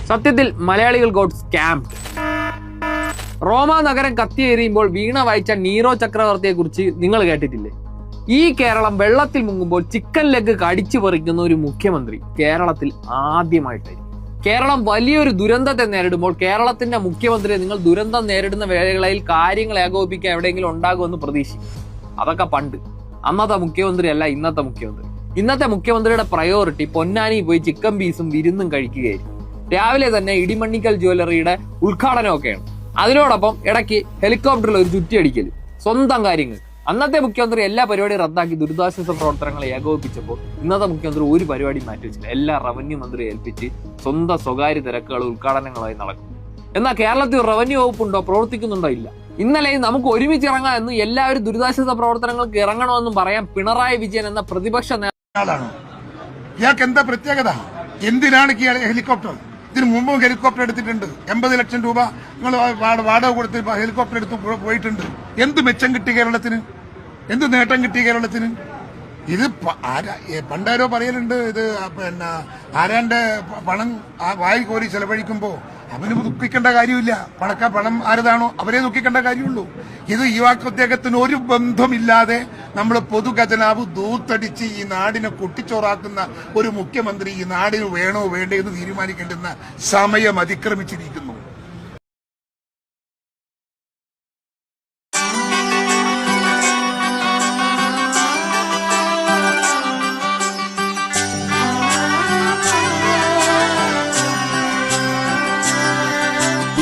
സത്യത്തിൽ മലയാളികൾ got scam. റോമാ നഗരം കത്തിയെറിയുമ്പോൾ വീണ വായിച്ച നീറോ ചക്രവർത്തിയെ കുറിച്ച് നിങ്ങൾ കേട്ടിട്ടില്ലേ? ഈ കേരളം വെള്ളത്തിൽ മുങ്ങുമ്പോൾ ചിക്കൻ ലെഗ് കടിച്ചു പറിക്കുന്ന ഒരു മുഖ്യമന്ത്രി കേരളത്തിൽ ആദ്യമായിട്ടായിരിക്കും. കേരളം വലിയൊരു ദുരന്തത്തെ നേരിടുമ്പോൾ കേരളത്തിന്റെ മുഖ്യമന്ത്രിയെ നിങ്ങൾ ദുരന്തം നേരിടുന്ന വേളയിൽ കാര്യങ്ങൾ ഏകോപിപ്പിക്കാൻ എവിടെയെങ്കിലും ഉണ്ടാകുമെന്ന് പ്രതീക്ഷിക്കും. അതൊക്കെ പണ്ട്. അന്നത്തെ മുഖ്യമന്ത്രി അല്ല ഇന്നത്തെ മുഖ്യമന്ത്രി. ഇന്നത്തെ മുഖ്യമന്ത്രിയുടെ പ്രയോറിറ്റി പൊന്നാനി പോയി ചിക്കൻ പീസും വിരുന്നും കഴിക്കുകയായിരിക്കും. രാവിലെ തന്നെ ഇടിമണ്ണിക്കൽ ജ്വല്ലറിയുടെ ഉദ്ഘാടനമൊക്കെയാണ്. അതിനോടൊപ്പം ഇടയ്ക്ക് ഹെലികോപ്റ്ററിൽ ഒരു ചുറ്റിയടിക്കൽ, സ്വന്തം കാര്യങ്ങൾ. അന്നത്തെ മുഖ്യമന്ത്രി എല്ലാ പരിപാടിയും റദ്ദാക്കി ദുരിതാശ്വാസ പ്രവർത്തനങ്ങളെ ഏകോപിപ്പിച്ചപ്പോൾ ഇന്നത്തെ മുഖ്യമന്ത്രി ഒരു പരിപാടി മാറ്റിവെച്ചില്ല. എല്ലാ റവന്യൂ മന്ത്രിയെ ഏൽപ്പിച്ച് സ്വന്തം സ്വകാര്യ തിരക്കുകളും ഉദ്ഘാടനങ്ങളായി നടക്കും. എന്നാൽ കേരളത്തിൽ റവന്യൂ വകുപ്പുണ്ടോ, പ്രവർത്തിക്കുന്നുണ്ടോ? ഇല്ല. ഇന്നലെ നമുക്ക് ഒരുമിച്ച് ഇറങ്ങാം എന്ന് എല്ലാവരും ദുരിതാശ്വാസ പ്രവർത്തനങ്ങൾക്ക് ഇറങ്ങണമെന്നും പറയാൻ പിണറായി വിജയൻ എന്ന പ്രതിപക്ഷ നേതാവാണ്. ഇയാൾക്ക് എന്താ പ്രത്യേകത? എന്തിനാണ് ഹെലികോപ്റ്റർ? ഇതിന് മുമ്പും ഹെലികോപ്റ്റർ എടുത്തിട്ടുണ്ട്. 80 ലക്ഷം രൂപ നിങ്ങൾ വാടക കൊടുത്ത് ഹെലികോപ്റ്റർ എടുത്ത് പോയിട്ടുണ്ട്. എന്ത് മെച്ചം കിട്ടി കേരളത്തിന്? എന്ത് നേട്ടം കിട്ടി കേരളത്തിന്? ഇത് പണ്ടാരോ പറയലുണ്ട്, ഇത് പിന്നെ ആരാന്റെ പണം വായി കോരി ചെലവഴിക്കുമ്പോ അവന് ദുഃഖിക്കേണ്ട കാര്യമില്ല. പണം ആരതാണോ അവരെ ദുഃഖിക്കേണ്ട കാര്യമുള്ളൂ. ഇത് യുവാക്ക ഉദ്യോഗത്തിന് ഒരു ബന്ധമില്ലാതെ നമ്മൾ പൊതുഖജനാവ് ദൂത്തടിച്ച് ഈ നാടിനെ കൊട്ടിച്ചോറാക്കുന്ന ഒരു മുഖ്യമന്ത്രി ഈ നാടിന് വേണോ വേണ്ടേ എന്ന് തീരുമാനിക്കേണ്ടുന്ന സമയം അതിക്രമിച്ചിരിക്കുന്നു.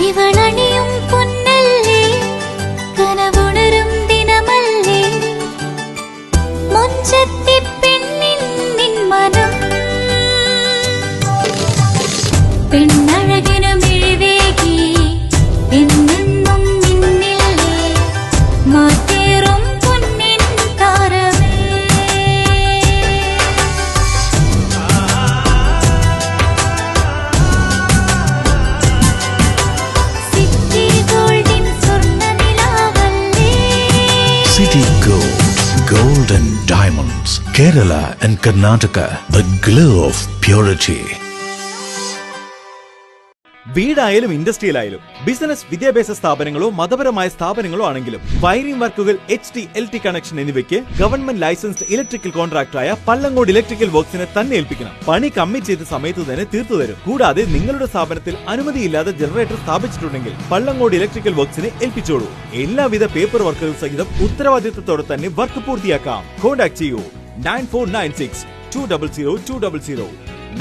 ഇവളണിയും പൊന്നല്ലേ, കനവുണരും ദിനമല്ലേ, മുഞ്ചത്തി പെണ്ണിൻ നിൻ മനം, പെണ്ണഴകിനു മിഴിവേകി എന്നെന്നും നിന്നില്ലേ, മാറ്റേറും പൊന്നിൻ താരമേ. City Gold and Diamonds, Kerala and Karnataka, the glow of purity. വീടായാലും ഇൻഡസ്ട്രിയിലായാലും ബിസിനസ്, വിദ്യാഭ്യാസ സ്ഥാപനങ്ങളോ മതപരമായ സ്ഥാപനങ്ങളോ ആണെങ്കിലും വയറിംഗ് വർക്കുകൾ, HT, LT കണക്ഷൻ എന്നിവയ്ക്ക് ഗവൺമെന്റ് ലൈസൻസ്ഡ് ഇലക്ട്രിക്കൽ കോൺട്രാക്ടറായ പള്ളങ്കോട് ഇലക്ട്രിക്കൽ വർക്സിനെ തന്നെ ഏൽപ്പിക്കണം. പണി കമ്മിറ്റ് ചെയ്ത സമയത്ത് തന്നെ തീർത്തു തരും. കൂടാതെ നിങ്ങളുടെ സ്ഥാപനത്തിൽ അനുമതിയില്ലാതെ ജനറേറ്റർ സ്ഥാപിച്ചിട്ടുണ്ടെങ്കിൽ പള്ളങ്കോട് ഇലക്ട്രിക്കൽ വർക്സിനെ ഏൽപ്പിച്ചോളൂ. എല്ലാവിധ പേപ്പർ വർക്കുകൾ സഹിതം ഉത്തരവാദിത്തത്തോടെ തന്നെ വർക്ക് പൂർത്തിയാക്കാം. കോൺടാക്ട് ചെയ്യൂ 9496 200 200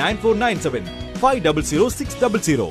9497 500 600.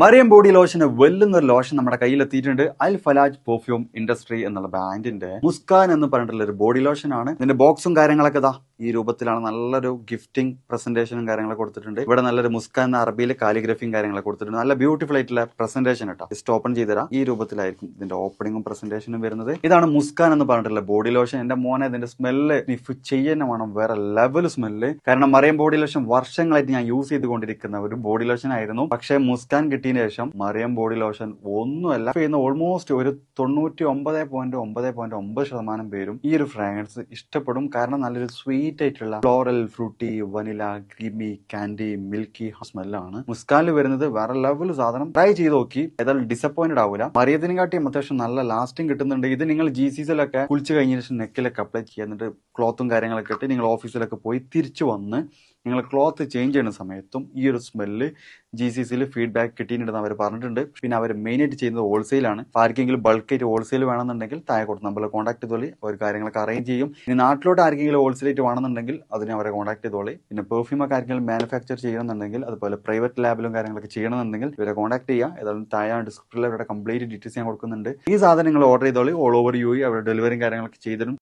മറിയം ബോഡി ലോഷന് വെല്ലുന്ന ഒരു ലോഷൻ നമ്മുടെ കയ്യിലെത്തിയിട്ടുണ്ട്. അൽ ഫലാജ് പെർഫ്യൂം ഇൻഡസ്ട്രി എന്നുള്ള ബ്രാൻഡിന്റെ മുസ്കാൻ എന്ന് പറഞ്ഞിട്ടുള്ള ഒരു ബോഡി ലോഷൻ ആണ്. ഇതിന്റെ ബോക്സും കാര്യങ്ങളൊക്കെ ഇതാ ഈ രൂപത്തിലാണ്. നല്ലൊരു ഗിഫ്റ്റിംഗ് പ്രസന്റേഷനും കാര്യങ്ങളൊക്കെ കൊടുത്തിട്ടുണ്ട്. ഇവിടെ നല്ലൊരു മുസ്കാൻ എന്ന അറബിയിലെ കാലിഗ്രഫിയും കാര്യങ്ങളൊക്കെ കൊടുത്തിട്ടുണ്ട്. നല്ല ബ്യൂട്ടിഫുൾ ആയിട്ടുള്ള പ്രസന്റേഷൻ കേട്ടോ. ജസ്റ്റ് ഓപ്പൺ ചെയ്തുതരാം. ഈ രൂപത്തിലായിരിക്കും ഇതിന്റെ ഓപ്പണിംഗും പ്രസന്റേഷനും വരുന്നത്. ഇതാണ് മുസ്കാൻ എന്ന് പറഞ്ഞിട്ടുള്ള ബോഡി ലോഷൻ. എന്റെ മോനെ ഇതിന്റെ സ്മെല്ല് സ്നിഫ് ചെയ്യുന്ന വേണം, വേറെ ലെവൽ സ്മെല്ല്. കാരണം മറിയം ബോഡി ലോഷൻ വർഷങ്ങളായിട്ട് ഞാൻ യൂസ് ചെയ്തുകൊണ്ടിരിക്കുന്ന ഒരു ബോഡി ലോഷൻ ആയിരുന്നു. പക്ഷേ മുസ്കാൻ കിട്ടിയതിന് ശേഷം മറിയം ബോഡി ലോഷൻ ഒന്നുമല്ല ചെയ്യുന്ന ഓൾമോസ്റ്റ് ഒരു 99.9% പേരും ഈ ഒരു ഫ്രാഗ്രൻസ് ഇഷ്ടപ്പെടും. കാരണം നല്ലൊരു സ്വീറ്റ് ആയിട്ടുള്ള floral, fruity, vanilla, creamy, candy, milky സ്മെല്ലാണ് മുസ്കാനിൽ വരുന്നത്. വേറെ ലെവൽ സാധനം. ട്രൈ ചെയ്ത് നോക്കി, ഏതായാലും ഡിസപ്പോയിന്റഡ് ആവില്ല. മറിയത്തിനെ കാട്ടിയും അത്യാവശ്യം നല്ല ലാസ്റ്റിംഗ് കിട്ടുന്നുണ്ട്. ഇത് നിങ്ങൾ GCCയിലൊക്കെ കുളിച്ച് കഴിഞ്ഞ ശേഷം നെക്കിലൊക്കെ അപ്ലൈ ചെയ്യുക. എന്നിട്ട് ക്ലോത്തും കാര്യങ്ങളൊക്കെ ഇട്ട് നിങ്ങൾ ഓഫീസിലൊക്കെ പോയി തിരിച്ചു വന്ന് നിങ്ങൾ ക്ലോത്ത് ചേഞ്ച് ചെയ്യുന്ന സമയത്തും ഈ ഒരു സ്മെല്ല് GCCയിൽ ഫീഡ്ബാക്ക് കിട്ടിയിട്ടുണ്ടെന്ന് അവർ പറഞ്ഞിട്ടുണ്ട്. പിന്നെ അവർ മെയിനായിട്ട് ചെയ്യുന്നത് ഹോൾസെയിലാണ്. ആർക്കെങ്കിലും ബൾക്കായിട്ട് ഹോൾസെയിൽ വേണമെന്നുണ്ടെങ്കിൽ താഴെ കൊടുത്ത് നമ്മളെ കോൺടാക്ട് ചെയ്തോളി. അവർ കാര്യങ്ങളൊക്കെ അറേഞ്ച് ചെയ്യും. ഇനി നാട്ടിലോട്ട് ആർക്കെങ്കിലും ഹോൾസെയിലായിട്ട് വേണമെന്നുണ്ടെങ്കിൽ അതിനെ അവരെ കോൺടാക്ട് ചെയ്തോളി. പിന്നെ പെർഫ്യൂമൊക്കെ ആർക്കെങ്കിലും മാനുഫാക്ചർ ചെയ്യണമെന്നുണ്ടെങ്കിൽ, അതുപോലെ പ്രൈവറ്റ് ലാബിലും കാര്യങ്ങളൊക്കെ ചെയ്യണമെന്നുണ്ടെങ്കിൽ ഇവരെ കോൺടാക്ട് ചെയ്യുക. ഏതായാലും താഴെ ഡിസ്ക്രിപ്ഷനിൽ അവരുടെ കംപ്ലീറ്റ് ഡീറ്റെയിൽസ് ഞാൻ കൊടുക്കുന്നുണ്ട്. ഈ സാധനങ്ങൾ ഓർഡർ ചെയ്തോളി. ഓൾ ഓവർ UAE അവർ ഡെലിവറിയും കാര്യങ്ങളൊക്കെ ചെയ്തിടും.